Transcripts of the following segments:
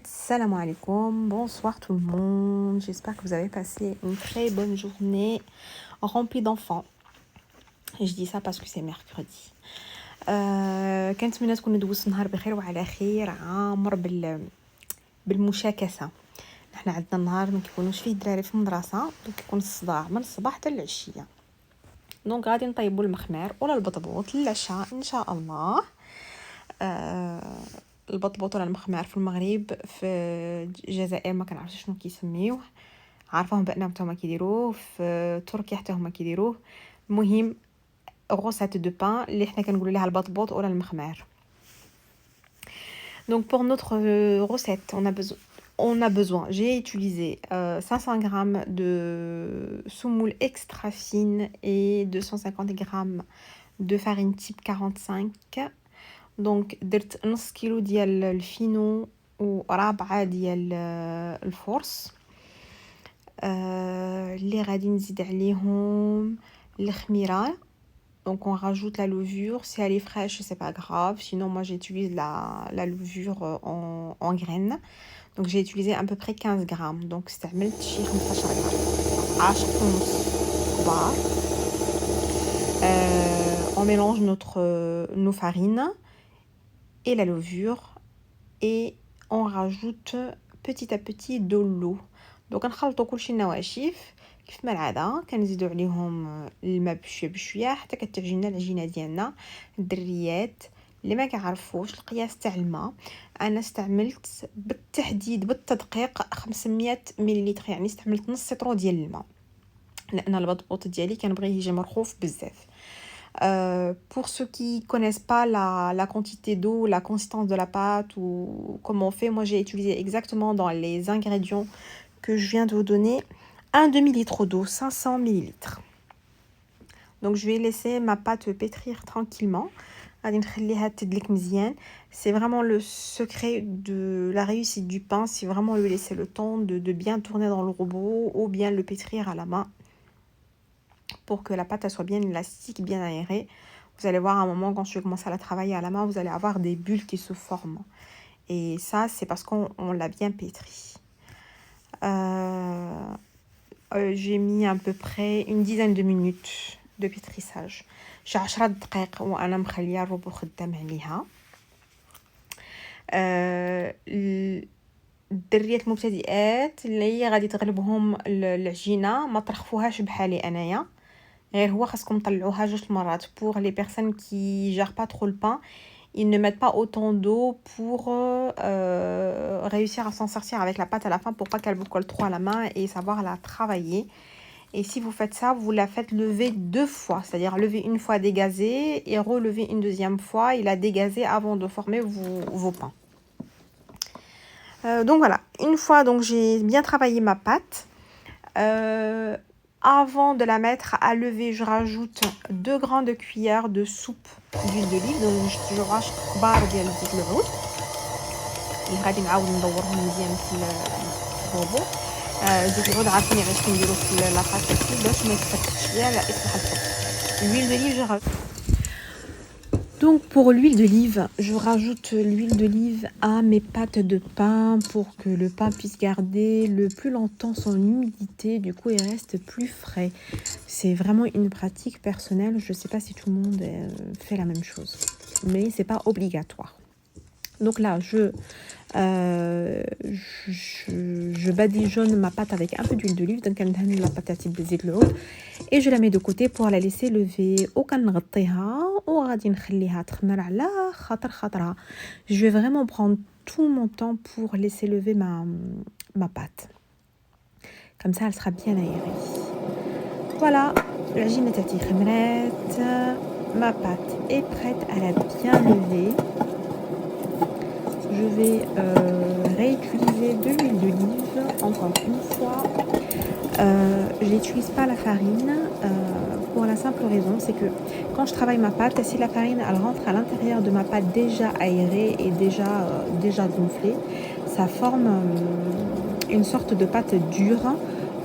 Salam alaikum, bonsoir tout le monde. J'espère que vous avez passé une très bonne journée remplie d'enfants. Et je dis ça parce que c'est mercredi. كانت من تكون ندوز نهار بخير وعلى خير عامر بالمشاكسه. نحنا عندنا النهار ما كيكونوش فيه الدراري في المدرسه، دونك كيكون الصداع من الصباح حتى العشيه. دونك غادي نطيبوا المخمار ولا البطبوط للعشاء ان شاء الله. البطبوط ولا المخمار في المغرب، في الجزائر ما كنعرفش شنو كيسميوه، عارفاهم بانهم حتى هما كيديروه، في تركيا حتى هما كيديروه. المهم غوسات دو بان اللي حنا كنقولوا ليها البطبوط ولا المخمار. Donc pour notre recette, on a besoin, j'ai utilisé 500 g de semoule extra fine et 250 g de farine type 45. دونك درت نص كيلو ديال الفينو وربعه ديال الفورس اللي غادي نزيد عليهم الخميره. Donc on rajoute la levure, si elle est fraîche c'est pas grave, sinon moi j'utilise la levure en graines. Donc j'ai utilisé à peu près 15 grammes, donc استعملت شي 15 غرام 10 ونص كبار. On mélange nos farines et la levure et on rajoute petit à petit de l'eau. Donc نخلطوا كلشي النواشف كيف ما العاده، كنزيدوا عليهم الماء بشويه بشويه حتى كتعجن العجينه ديالنا. الدريات اللي ما كيعرفوش القياس تاع الماء، انا استعملت بالتحديد بالتدقيق 500 مليلتر، يعني استعملت نص سيطرو ديال الماء لان البطبوط ديالي كنبغيه يجي مرخوف بزاف. Pour ceux qui connaissent pas la quantité d'eau, la consistance de la pâte ou comment on fait, moi j'ai utilisé exactement dans les ingrédients que je viens de vous donner un demi-litre d'eau, 500 ml. Donc je vais laisser ma pâte pétrir tranquillement. C'est vraiment le secret de la réussite du pain, c'est vraiment lui laisser le temps de bien tourner dans le robot ou bien le pétrir à la main pour que la pâte elle soit bien élastique, bien aérée. Vous allez voir à un moment quand je vais commencer à la travailler à la main, vous allez avoir des bulles qui se forment. Et ça, c'est parce qu'on l'a bien pétri. J'ai mis à peu près une dizaine de minutes de pétrissage. شي 10 دقائق وانا مخليه الروبو خدام عليها. الدريات المبتدئات اللي غادي تغلبهم العجينه ما ترخفوهاش بحالي انايا، غير هو خاصكم تطلعوها 2 مرات. pour les personnes qui gèrent pas trop le pain, ils ne mettent pas autant d'eau pour réussir à s'en sortir avec la pâte à la fin, pour pas qu'elle vous colle trop à la main et savoir la travailler. Et si vous faites ça, vous la faites lever 2 fois, c'est-à-dire lever une fois, dégazer et relever une deuxième fois et la dégazer avant de former vos pains. Donc voilà, une fois donc j'ai bien travaillé ma pâte, avant de la mettre à lever, je rajoute 2 grandes cuillères de soupe d'huile d'olive. Donc je rajoute كبار ديال زيت العود اللي غادي نعاود ندورهم مزيان في الروبو. زيت العود عارفين علاش كنديرو في لاطاكسي باش ما يتفتش ليا لا يصلح الفرن. l'huile d'olive je rajoute. Donc pour l'huile d'olive, je rajoute l'huile d'olive à mes pâtes de pain pour que le pain puisse garder le plus longtemps son humidité, du coup il reste plus frais. C'est vraiment une pratique personnelle, je sais pas si tout le monde fait la même chose, mais c'est pas obligatoire. Donc là je badigeonne ma pâte avec un peu d'huile d'olive, donc la pâte à type زيت العود, et je la mets de côté pour la laisser lever. وكنغطيها وغادي نخليها تخمر على خاطرها. Je vais vraiment prendre tout mon temps pour laisser lever ma pâte. Comme ça elle sera bien aérée. Voilà, العجينه تاعتي خمرات, ma pâte est prête, elle a bien levé. Je vais réutiliser de l'huile d'olive encore une fois. Je n'utilise pas la farine pour la simple raison, c'est que quand je travaille ma pâte, si la farine elle rentre à l'intérieur de ma pâte déjà aérée et déjà gonflée, ça forme une sorte de pâte dure,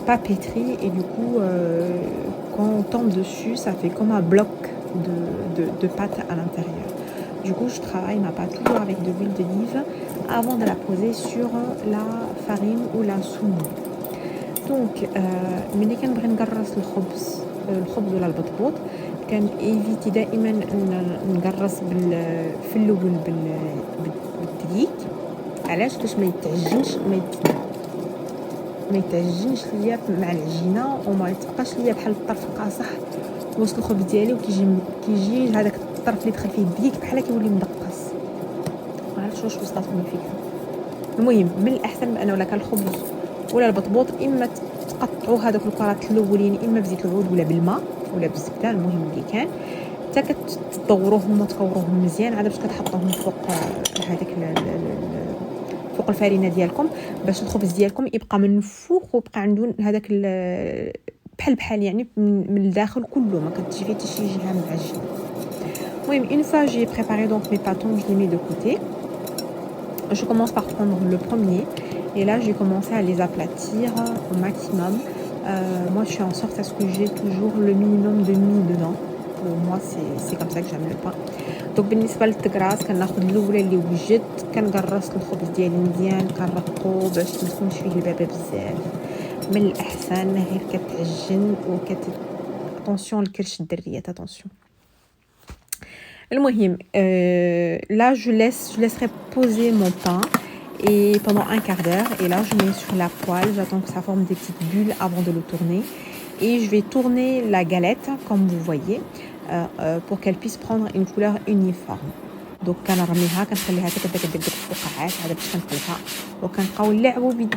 pas pétrie, et du coup quand on tombe dessus, ça fait comme un bloc de pâte à l'intérieur. Du coup, je travaille ma pâte toujours avec de l'huile d'olive avant de la poser sur la farine ou la semoule. دونك ملي كنبغي نقرص الخبز ولا البطبوط كنيفيتي دائما نقرص في الاول بالدقيق. علاش؟ باش ما يتعجنش ما يتعجنش ليا مع العجينه وما تبقاش ليا بحال الطرف قاصح وسط الخبز ديالي وكيجي هذاك الطرف اللي دخل فيه الدقيق بحال كيولي مدقص. ما عرفتش واش وصلتكم الفكره. المهم من الاحسن بانه ولا كان الخبز ولا البطبوط اما تقطعوا هذوك الكرات الاولين اما بزيت العود ولا بالماء ولا بالزبده، المهم اللي كان حتى كتدوروهم وتكوروهم مزيان عاد باش كتحطوهم فوق هذاك فوق الفرينه ديالكم باش الخبز ديالكم يبقى منفوخ ويبقى عنده هذاك بحال يعني من الداخل كله ما كتجي فيه حتى شي جهه معجنه. المهم une fois j'ai préparé donc mes pâtons, je les mets de côté. Je commence par prendre le premier et là j'ai commencé à les aplatir au maximum. Moi je fais en sorte à ce que j'ai toujours le minimum de mie dedans. Pour moi c'est comme ça que j'aime le pain. Donc بالنسبه للتقراص كناخذ الاولى اللي وجد كنقرص الخبز ديالي مزيان كنرقو باش ما تكونش فيه البابه بزاف. من الاحسن غير كتعجن attention الكرش الدريات attention. المهم là je laisserai poser mon pain et pendant un quart d'heure et là je mets sur la poêle, j'attends que ça forme des petites bulles avant de le tourner et je vais tourner la galette comme vous voyez pour qu'elle puisse prendre une couleur uniforme. donc كنرميها كنخليها حتى كتبدا كدير الفقاعات هذا باش كنقلبها وكنبقاو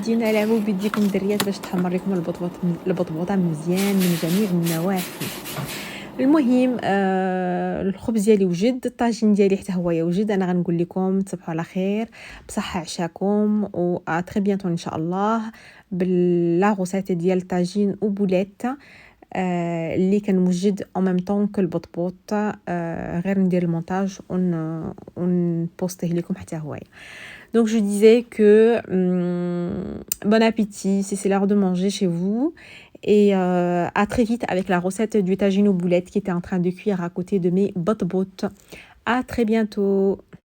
نلعبوا بيديكم الدريات باش تحمر لكم البطبوطه مزيان من جميع النواحي. المهم الخبز ديالي وجد، الطاجين ديالي حتى هو يوجد. انا غنقول لكم تصبحوا على خير بصحه عشاكم و تري بيانتو ان شاء الله باللا غوسيت ديال الطاجين وبوليت اللي كنوجد en même temps que البطبوط. غير ندير المونتاج ونبوستيه لكم حتى هو. Donc je disais que bon appétit si c'est l'heure de manger chez vous et à très vite avec la recette du tagine aux boulettes qui était en train de cuire à côté de mes botbots. À très bientôt.